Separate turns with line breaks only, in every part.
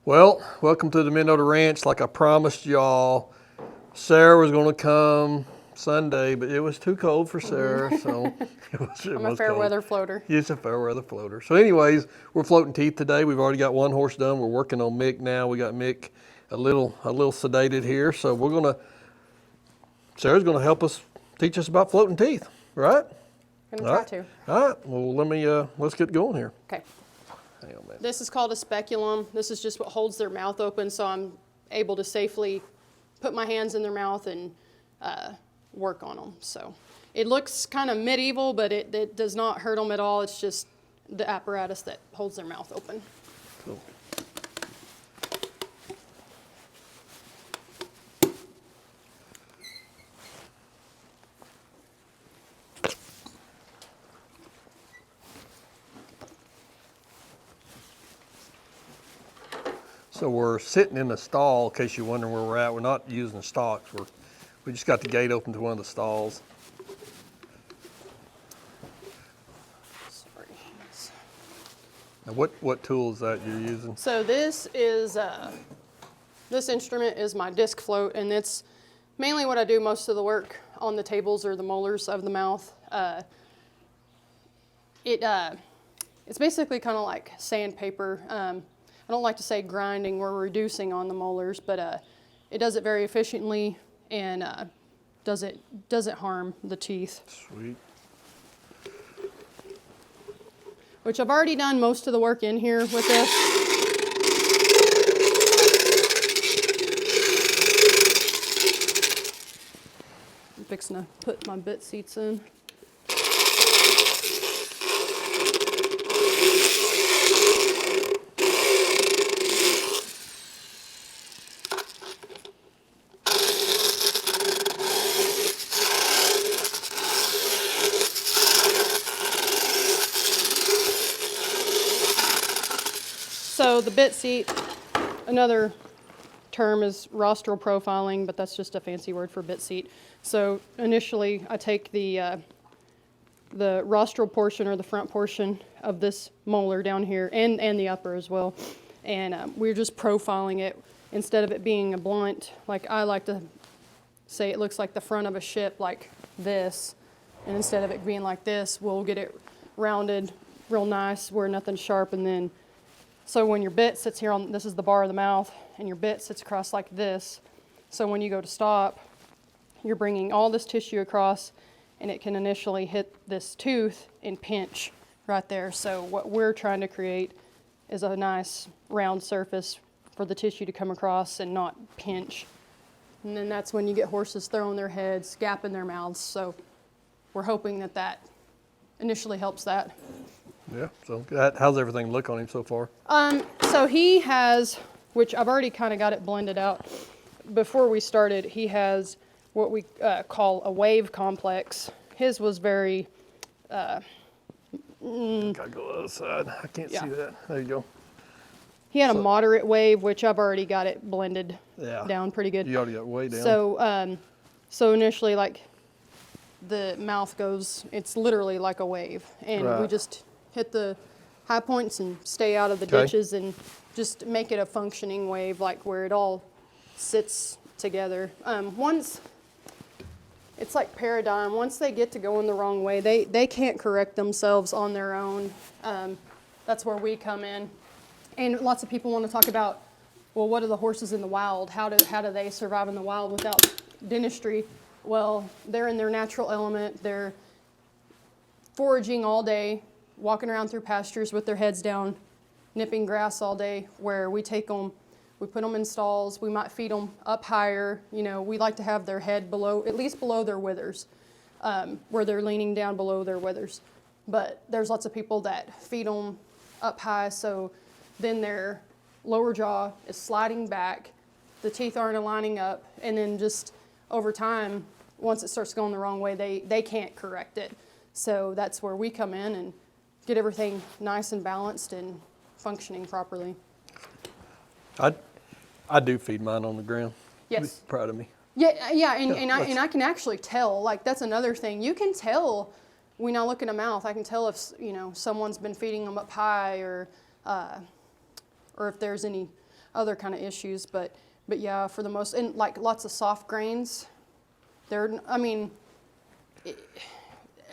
Well, welcome to the Mendota Ranch. Like I promised y'all, Sarah was going to come Sunday, but it was too cold for Sarah, so
I'm a fair weather floater.
It's a fair weather floater. So anyways, we're floating teeth today. We've already got one horse done. We're working on Mick now. We got Mick a little sedated here, so Sarah's gonna help us, teach us about floating teeth, right?
I'm gonna try to.
All right. Well, let's get going here.
Okay.
Hang on, man.
This is called a speculum. This is just what holds their mouth open, so I'm able to safely put my hands in their mouth and work on them. So it looks kind of medieval, but it does not hurt them at all. It's just the apparatus that holds their mouth open.
Cool. So we're sitting in a stall, in case you're wondering where we're at. We're not using stocks. We just got the gate open to one of the stalls.
Sorry.
Now what tool is that you're using?
So this instrument is my disc float, and it's mainly what I do most of the work on the tables or the molars of the mouth. It's basically kind of like sandpaper. I don't like to say grinding, we're reducing on the molars, but it does it very efficiently and doesn't harm the teeth.
Sweet.
Which I've already done most of the work in here with this. I'm fixing to put my bit seats in. So the bit seat, another term is rostral profiling, but that's just a fancy word for bit seat. So initially I take the rostral portion or the front portion of this molar down here and the upper as well. And we're just profiling it instead of it being a blunt, like I like to say it looks like the front of a ship like this. And instead of it being like this, we'll get it rounded real nice where nothing's sharp. And then so when your bit sits here on, this is the bar of the mouth, and your bit sits across like this. So when you go to stop, you're bringing all this tissue across, and it can initially hit this tooth and pinch right there. So what we're trying to create is a nice round surface for the tissue to come across and not pinch. And then that's when you get horses throwing their heads, gapping their mouths. So we're hoping that initially helps that.
Yeah. So how's everything look on him so far?
So he has, which I've already kind of got it blended out. Before we started, he has what we call a wave complex. His was very.
Gotta go to the other side. I can't see that. There you go.
He had a moderate wave, which I've already got it blended down pretty good.
You already got way down.
So initially, like the mouth goes, it's literally like a wave, and we just hit the high points and stay out of the ditches and just make it a functioning wave, like where it all sits together. Once, it's like paradigm, once they get to going the wrong way, they can't correct themselves on their own. That's where we come in. And lots of people want to talk about, well, what are the horses in the wild? How do they survive in the wild without dentistry? Well, they're in their natural element. They're foraging all day, walking around through pastures with their heads down, nipping grass all day, where we take them, we put them in stalls, we might feed them up higher. You know, we like to have their head below, at least below their withers, where they're leaning down below their withers. But there's lots of people that feed them up high, so then their lower jaw is sliding back, the teeth aren't aligning up, and then just over time, once it starts going the wrong way, they can't correct it. So that's where we come in and get everything nice and balanced and functioning properly.
I do feed mine on the ground.
Yes.
Be proud of me.
Yeah, and I can actually tell, like that's another thing. You can tell when I look in a mouth, I can tell if, you know, someone's been feeding them up high or if there's any other kind of issues. But yeah, for the most, and like lots of soft grains. I mean,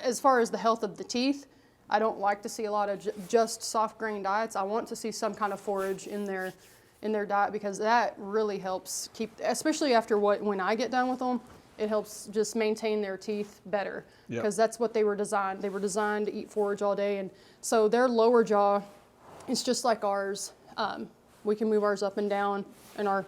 as far as the health of the teeth, I don't like to see a lot of just soft grain diets. I want to see some kind of forage in their diet, because that really helps keep, especially after when I get done with them, it helps just maintain their teeth better, because that's what they were designed. They were designed to eat forage all day, and so their lower jaw is just like ours. We can move ours up and down, and our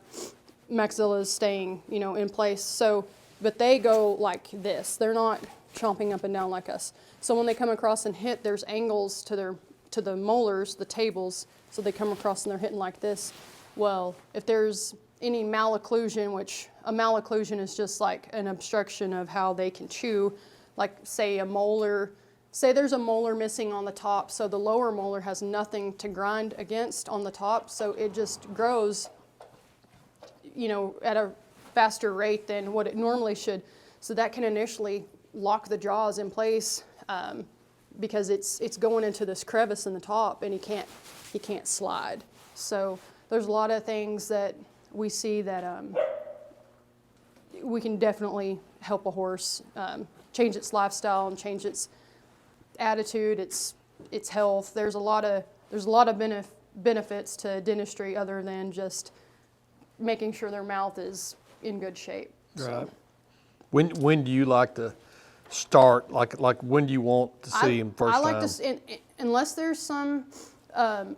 maxilla is staying, in place. So, but they go like this. They're not chomping up and down like us. So when they come across and hit, there's angles to the molars, the tables, so they come across and they're hitting like this. Well, if there's any malocclusion, which a malocclusion is just like an obstruction of how they can chew, like say there's a molar missing on the top, so the lower molar has nothing to grind against on the top, so it just grows, at a faster rate than what it normally should. So that can initially lock the jaws in place, because it's going into this crevice in the top, and he can't slide. So there's a lot of things that we see that we can definitely help a horse change its lifestyle and change its attitude, its health. There's a lot of benefits to dentistry other than just making sure their mouth is in good shape.
Right. When do you like to start? Like when do you want to see them first time?
I like to, unless there's some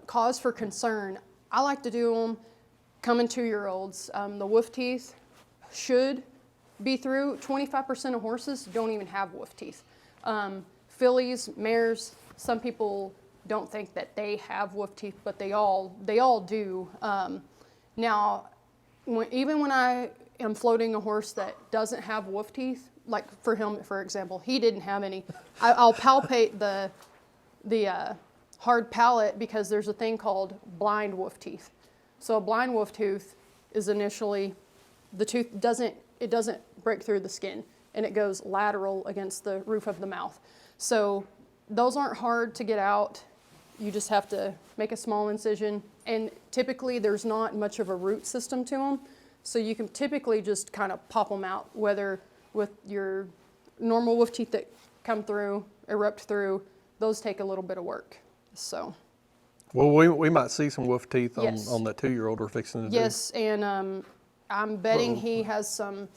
cause for concern, I like to do them coming 2-year-olds. The wolf teeth should be through. 25% of horses don't even have wolf teeth. Fillies, mares, some people don't think that they have wolf teeth, but they all do. Now, even when I am floating a horse that doesn't have wolf teeth, like for him, for example, he didn't have any. I'll palpate the hard palate, because there's a thing called blind wolf teeth. So a blind wolf tooth is initially, the tooth doesn't break through the skin, and it goes lateral against the roof of the mouth. So those aren't hard to get out. You just have to make a small incision, and typically there's not much of a root system to them. So you can typically just kind of pop them out, whether with your normal wolf teeth that come through, erupt through, those take a little bit of work. So.
Well, we might see some wolf teeth on,
Yes.
on that 2-year-old we're fixing to do.
Yes, and I'm betting he has some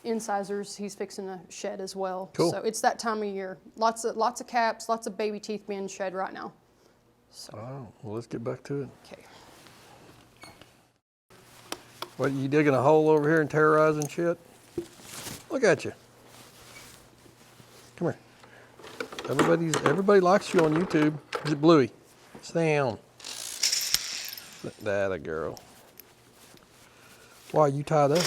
incisors he's fixing to shed as well.
Cool.
So it's that time of year. Lots of caps, lots of baby teeth being shed right now. So.
Oh, well, let's get back to it.
Okay.
What, you digging a hole over here and terrorizing shit? Look at you. Come here. Everybody likes you on YouTube. Is it Bluey? Stay down. That a girl. Why, you tied up?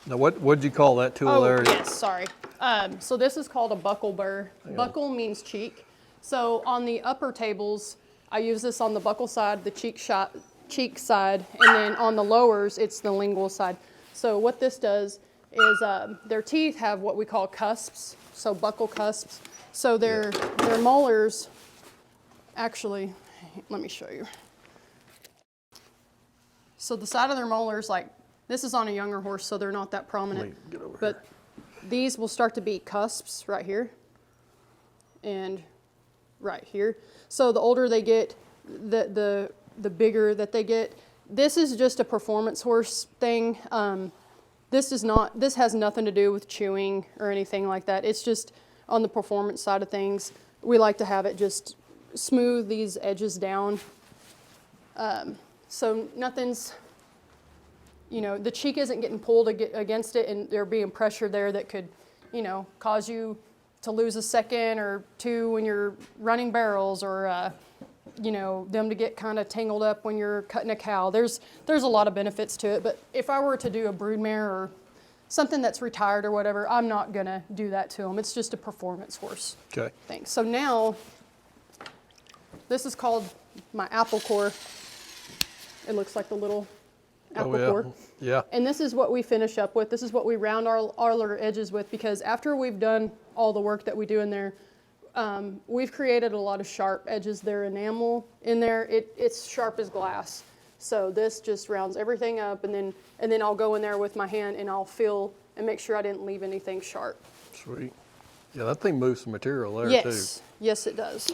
Now, what'd you call that tool there?
Yes, sorry. So this is called a buckle burr. Buckle means cheek. So on the upper tables, I use this on the buckle side, the cheek side, and then on the lowers, it's the lingual side. So what this does is their teeth have what we call cusps, so buckle cusps. So their molars, actually, let me show you. So the side of their molars, like, this is on a younger horse, so they're not that prominent.
Get over
but these will start to be cusps right here and right here. So the older they get, the bigger that they get. This is just a performance horse thing. This has nothing to do with chewing or anything like that. It's just on the performance side of things. We like to have it just smooth these edges down. So nothing's you know, the cheek isn't getting pulled against it and there being pressure there that could, you know, cause you to lose a second or two when you're running barrels, or you know, them to get kind of tangled up when you're cutting a cow. There's a lot of benefits to it, but if I were to do a broodmare or something that's retired or whatever, I'm not gonna do that to them. It's just a performance horse thing. So now, this is called my apple core. It looks like the little apple core.
Yeah.
And this is what we finish up with. This is what we round our edges with, because after we've done all the work that we do in there, we've created a lot of sharp edges. Their enamel in there, it's sharp as glass. So this just rounds everything up, and then I'll go in there with my hand and I'll feel and make sure I didn't leave anything sharp.
Sweet. Yeah, that thing moves some material there too.
Yes, it does.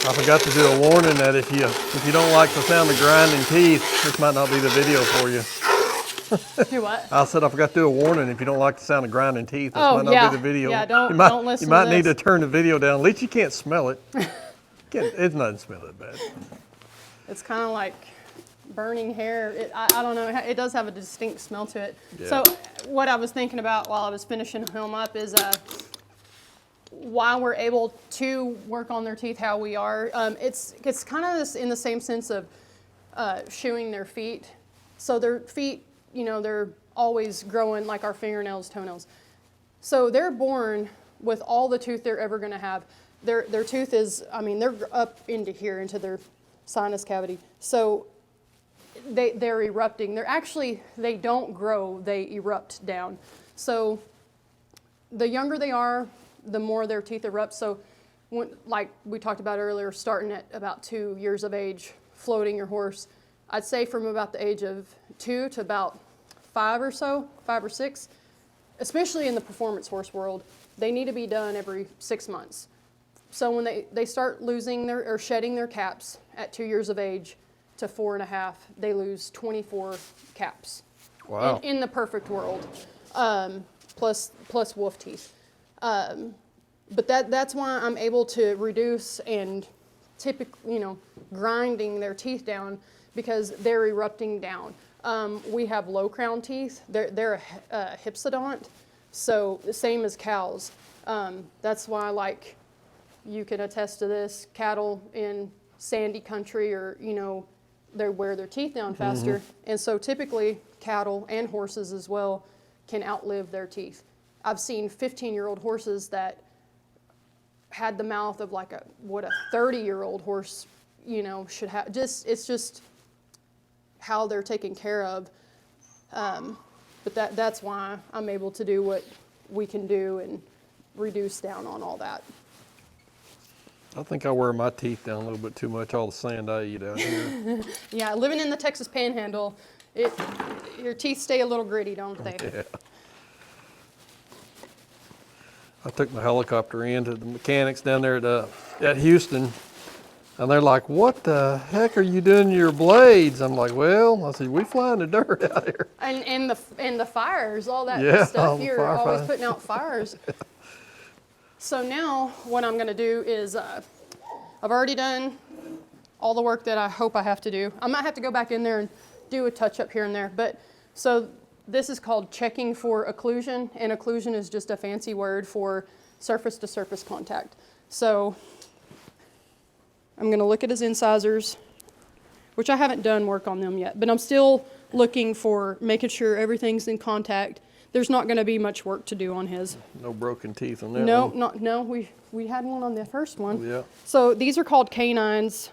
I forgot to do a warning that if you don't like the sound of grinding teeth, this might not be the video for you.
Do what?
I said I forgot to do a warning. If you don't like the sound of grinding teeth, this might not be the video.
Yeah, don't listen
You might
to
need
this.
to turn the video down. At least you can't smell it. It doesn't smell that bad.
It's kind of like burning hair. I don't know. It does have a distinct smell to it.
Yeah.
So what I was thinking about while I was finishing him up is why we're able to work on their teeth how we are. It's kind of in the same sense of shoeing their feet. So their feet, you know, they're always growing like our fingernails, toenails. So they're born with all the tooth they're ever going to have. Their tooth is, I mean, they're up into here, into their sinus cavity. So they're erupting. They don't grow, they erupt down. So the younger they are, the more their teeth erupt. So like we talked about earlier, starting at about 2 years of age, floating your horse, I'd say from about the age of 2 to about 5 or 6, especially in the performance horse world, they need to be done every 6 months. So when they start losing or shedding their caps at 2 years of age to 4.5, they lose 24 caps.
Wow.
In the perfect world, plus wolf teeth. But that's why I'm able to reduce and typically, you know, grinding their teeth down, because they're erupting down. We have low crown teeth. They're a hypsodont, so the same as cows. That's why, like, you can attest to this, cattle in sandy country, or, you know, they wear their teeth down faster. And so typically cattle and horses as well can outlive their teeth. I've seen 15-year-old horses that had the mouth of like what a 30-year-old horse, you know, should have. It's just how they're taken care of. But that's why I'm able to do what we can do and reduce down on all that.
I think I wear my teeth down a little bit too much, all the sand I eat out here.
Yeah, living in the Texas Panhandle, your teeth stay a little gritty, don't they?
Yeah. I took my helicopter in to the mechanics down there at Houston, and they're like, "What the heck are you doing to your blades?" I'm like, "Well," I said, "we fly in the dirt out here."
And the fires, all that
Yeah,
stuff. You're always
firefighters.
putting out fires. So now what I'm going to do is I've already done all the work that I hope I have to do. I might have to go back in there and do a touch up here and there. But so this is called checking for occlusion, and occlusion is just a fancy word for surface to surface contact. So I'm going to look at his incisors, which I haven't done work on them yet, but I'm still looking for making sure everything's in contact. there's not going to be much work to do on his.
No broken teeth on that
No,
one.
no, we had one on the first one.
Yeah.
So these are called canines,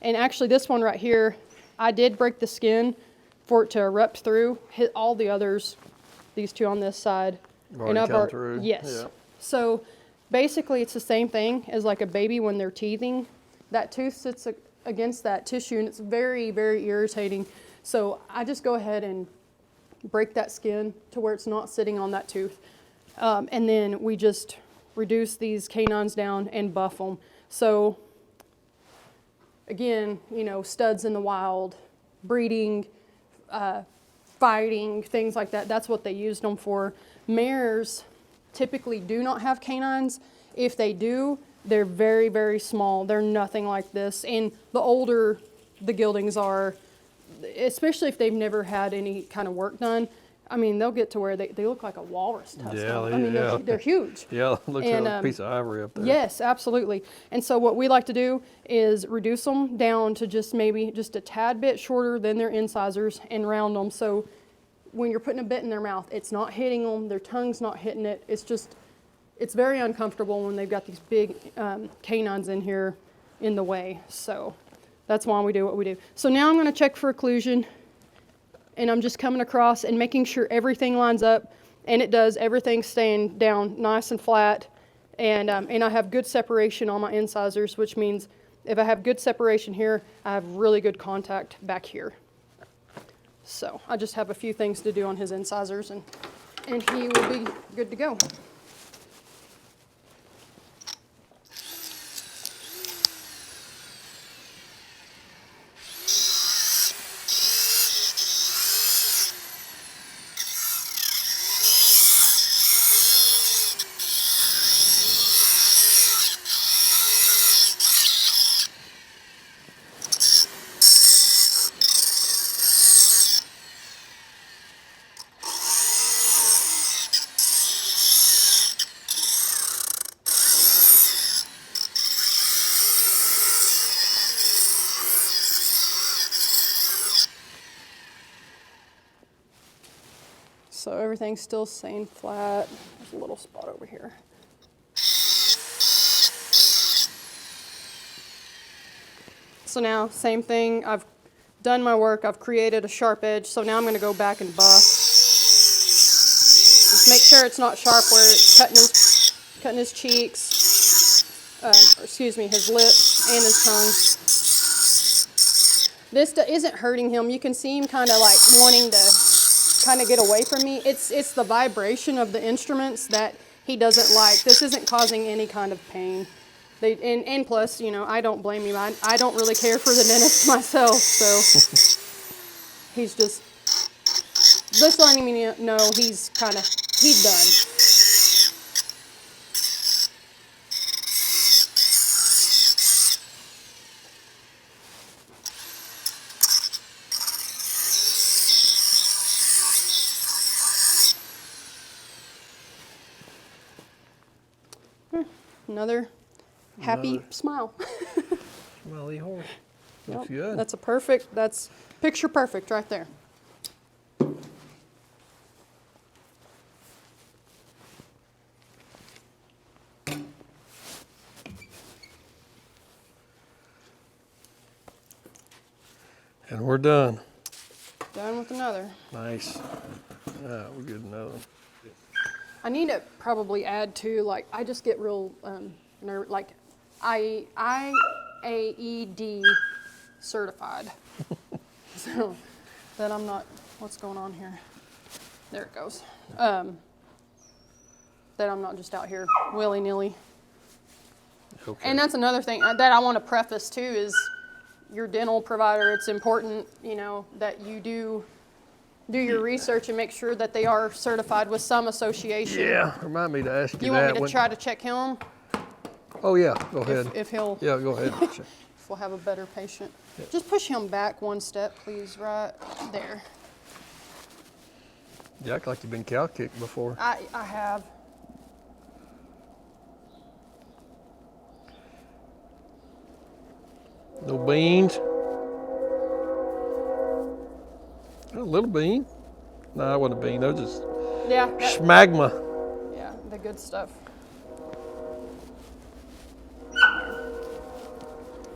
and actually this one right here, I did break the skin for it to erupt through. Hit all the others, these two on this side.
Already come through.
Yes.
Yeah.
So basically it's the same thing as like a baby when they're teething. That tooth sits against that tissue and it's very, very irritating. So I just go ahead and break that skin to where it's not sitting on that tooth. And then we just reduce these canines down and buff them. So again, you know, studs in the wild, breeding, fighting, things like that. That's what they used them for. Mares typically do not have canines. If they do, they're very, very small. They're nothing like this. And the older the geldings are, especially if they've never had any kind of work done, I mean, they'll get to where they look like a walrus tusk.
Yeah,
I mean, they're huge.
Yeah, looks
And,
like a piece of ivory up there.
Yes, absolutely. And so what we like to do is reduce them down to just maybe just a tad bit shorter than their incisors and round them. So when you're putting a bit in their mouth, it's not hitting them, their tongue's not hitting it. It's just, it's very uncomfortable when they've got these big canines in here in the way. So that's why we do what we do. So now I'm going to check for occlusion, and I'm just coming across and making sure everything lines up, and it does. Everything's staying down nice and flat, and I have good separation on my incisors, which means if I have good separation here, I have really good contact back here. So I just have a few things to do on his incisors, and he will be good to go. So everything's still staying flat. There's a little spot over here. So now, same thing. I've done my work. I've created a sharp edge. So now I'm going to go back and buff. Just make sure it's not sharp where it's cutting his cheeks, or excuse me, his lips and his tongue. This isn't hurting him. You can see him kind of like wanting to kind of get away from me. It's the vibration of the instruments that he doesn't like. This isn't causing any kind of pain. And plus, you know, I don't blame him. I don't really care for the dentist myself, so he's just letting me know he's done. Another happy smile.
Smiley horse. Looks
Yep,
good.
that's picture perfect right there.
And we're done.
Done with another.
Nice. Yeah, we're good another one.
I need to probably add to, like, I just get real, like, IAED certified. So that I'm not, what's going on here? There it goes. That I'm not just out here willy-nilly.
Okay.
And that's another thing that I want to preface too is your dental provider, it's important, you know, that you do your research and make sure that they are certified with some association.
Yeah, remind me to ask you
You
that.
want me to try to check him?
Oh yeah, go ahead.
If he'll,
Yeah, go ahead.
if we'll have a better patient. Just push him back one step, please, right there.
You act like you've been cow kicked before.
I have.
No beans. A little bean. No, I wasn't a bean. Those just
Yeah.
Schmagma.
Yeah, the good stuff.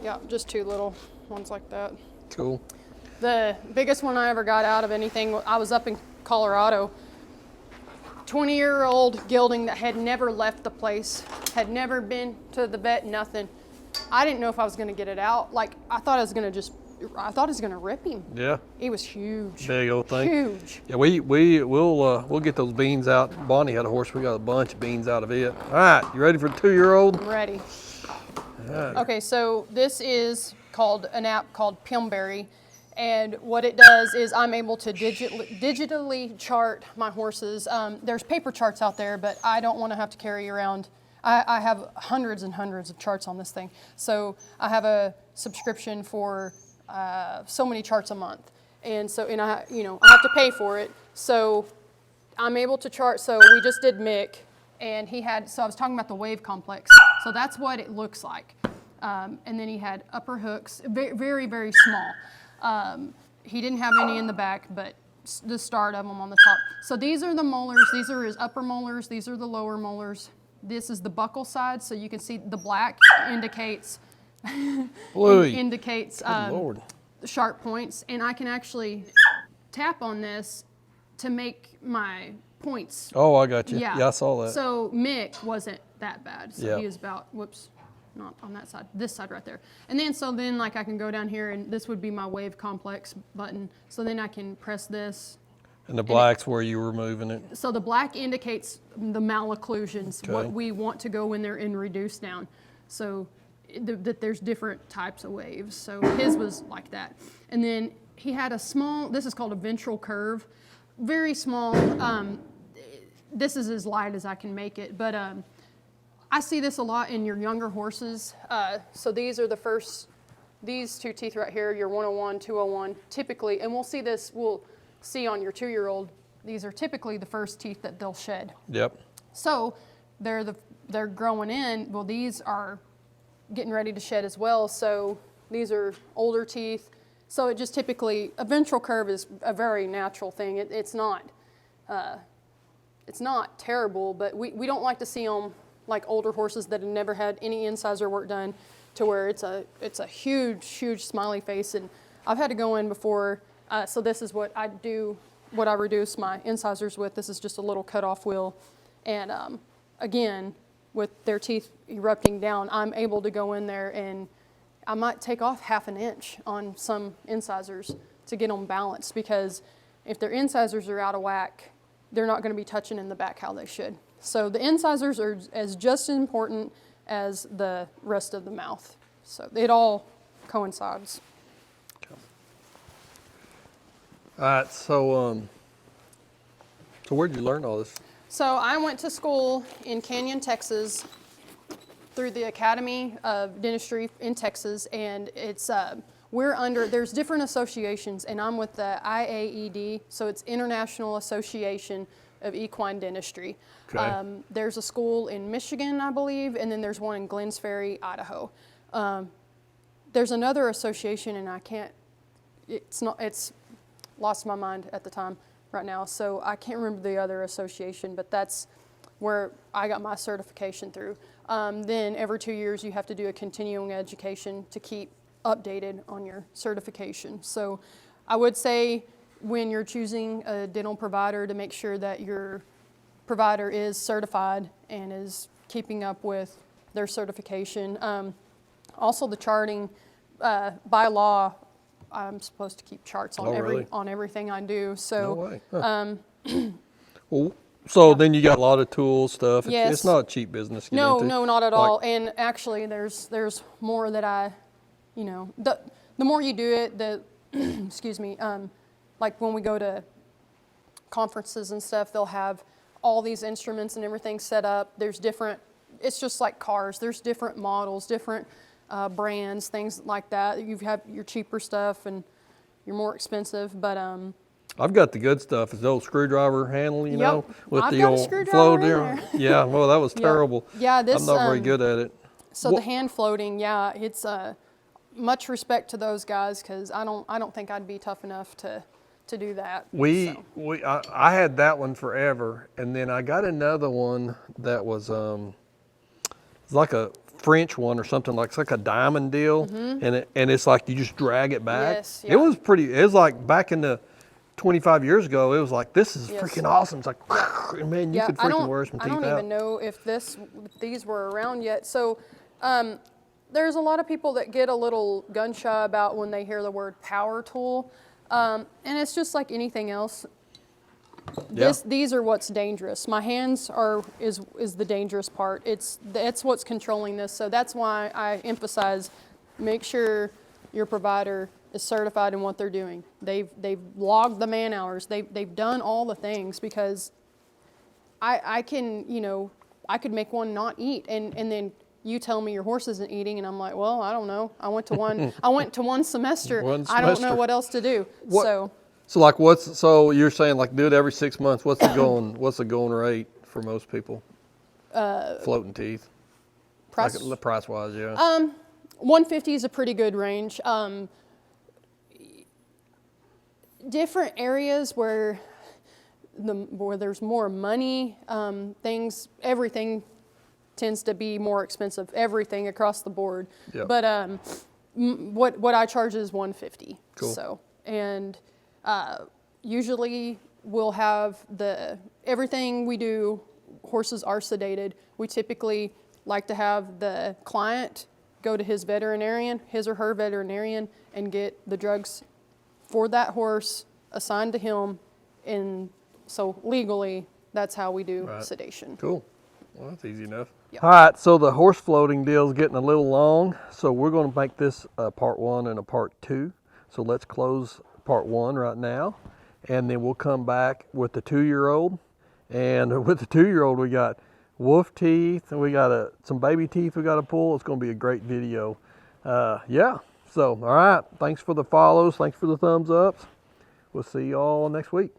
Yeah, just 2 little ones like that.
Cool.
The biggest one I ever got out of anything, I was up in Colorado. 20-year-old gelding that had never left the place, had never been to the vet, nothing. I didn't know if I was going to get it out. Like, I thought I was going to rip him.
Yeah.
He was huge.
Big old thing.
Huge.
Yeah, we'll get those beans out. Bonnie had a horse. We got a bunch of beans out of it. All right, you ready for the 2-year-old?
I'm ready.
Right.
Okay, so this is called an app called Pinberry, and what it does is I'm able to digitally chart my horses. There's paper charts out there, but I don't want to have to carry around. I have hundreds and hundreds of charts on this thing, so I have a subscription for so many charts a month, and I have to pay for it. So I'm able to chart. So we just did Mick, and so I was talking about the wave complex. So that's what it looks like. And then he had upper hooks, very, very small. He didn't have any in the back, but the start of them on the top. So these are the molars. These are his upper molars. These are the lower molars. This is the buccal side. So you can see the black indicates
Bluey.
indicates
Lord.
sharp points. And I can actually tap on this to make my points.
Oh, I got you.
Yeah.
Yeah, I saw that.
So Mick wasn't that bad. So
Yeah.
he was about, not on that side, this side right there. And then like I can go down here and this would be my wave complex button. So then I can press this.
And the black's where you were moving it.
So the black indicates the malocclusions,
Okay.
what we want to go in there and reduce down. So that there's different types of waves. So his was like that. And then he had a small, this is called a ventral curve, very small. This is as light as I can make it, but I see this a lot in your younger horses. So these are these 2 teeth right here, your 101, 201, typically, and we'll see on your 2-year-old, these are typically the first teeth that they'll shed.
Yep.
So they're growing in. Well, these are getting ready to shed as well. So these are older teeth. So it just typically, a ventral curve is a very natural thing. It's not terrible, but we don't like to see them like older horses that have never had any incisor work done, to where it's a huge smiley face. And I've had to go in before. So this is what I do, what I reduce my incisors with. This is just a little cutoff wheel. And again, with their teeth erupting down, I'm able to go in there and I might take off 1/2 inch on some incisors to get them balanced, because if their incisors are out of whack, they're not going to be touching in the back how they should. So the incisors are as just important as the rest of the mouth. So it all coincides.
All right, so where'd you learn all this?
So I went to school in Canyon, Texas, through the Academy of Dentistry in Texas, and it's there's different associations, and I'm with the IAED, so it's International Association of Equine Dentistry.
Okay.
There's a school in Michigan, I believe, and then there's one in Glenns Ferry, Idaho. There's another association, and it's lost my mind at the time right now, so I can't remember the other association, but that's where I got my certification through. Then every 2 years you have to do a continuing education to keep updated on your certification. So I would say when you're choosing a dental provider, to make sure that your provider is certified and is keeping up with their certification. Also the charting, by law, I'm supposed to keep charts on on everything I do. So,
no way. Huh. Well, so then you got a lot of tools, stuff.
Yes.
It's not a cheap business to get
no,
into.
no, not at all. And actually, there's more that the more you do it, the excuse me, like when we go to conferences and stuff, they'll have all these instruments and everything set up. There's different. It's just like cars. There's different models, different brands, things like that. You have your cheaper stuff and your more expensive, but
I've got the good stuff. It's the old screwdriver handle, you know, with
I've
the
got a
old
screwdriver
flow
in
there.
there.
Yeah, well, that was terrible.
Yeah, this
I'm not very good at it.
So the hand floating, yeah, it's much respect to those guys, because I don't think I'd be tough enough to to do that.
I had that one forever, and then I got another one that was it's like a French one or something, like it's like a diamond deal, and it's like you just drag it back.
Yes,
It was like back in the 25 years ago, it was like, this is freaking awesome. It's like, man, you could freaking wear some teeth out.
I don't even know if these were around yet. So there's a lot of people that get a little gun shy about when they hear the word power tool. And it's just like anything else. These are what's dangerous. My hands is the dangerous part. That's what's controlling this. So that's why I emphasize, make sure your provider is certified in what they're doing. They've logged the man hours. They've done all the things, because I can, I could make one not eat, and then you tell me your horse isn't eating, and I'm like, well, I don't know. I went to one semester. I don't know what else to do.
So you're saying like do it every 6 months. What's the going rate for most people? Floating teeth. Price wise, yeah.
150 is a pretty good range. Different areas where there's more money, everything tends to be more expensive. Everything across the board. Yep. But what I charge is 150.
Cool.
So, and usually we'll have everything we do. Horses are sedated. We typically like to have the client go to his or her veterinarian, and get the drugs for that horse assigned to him. And so legally, that's how we do sedation.
Cool. Well, that's easy enough.
Yep.
All right, so the horse floating deal is getting a little long, so we're going to make this a part 1 and a part 2. So let's close part 1 right now, and then we'll come back with the 2-year-old. And with the 2-year-old, we got wolf teeth, and we got some baby teeth we got to pull. It's going to be a great video. Yeah. So, all right. Thanks for the follows. Thanks for the thumbs ups. We'll see you all next week.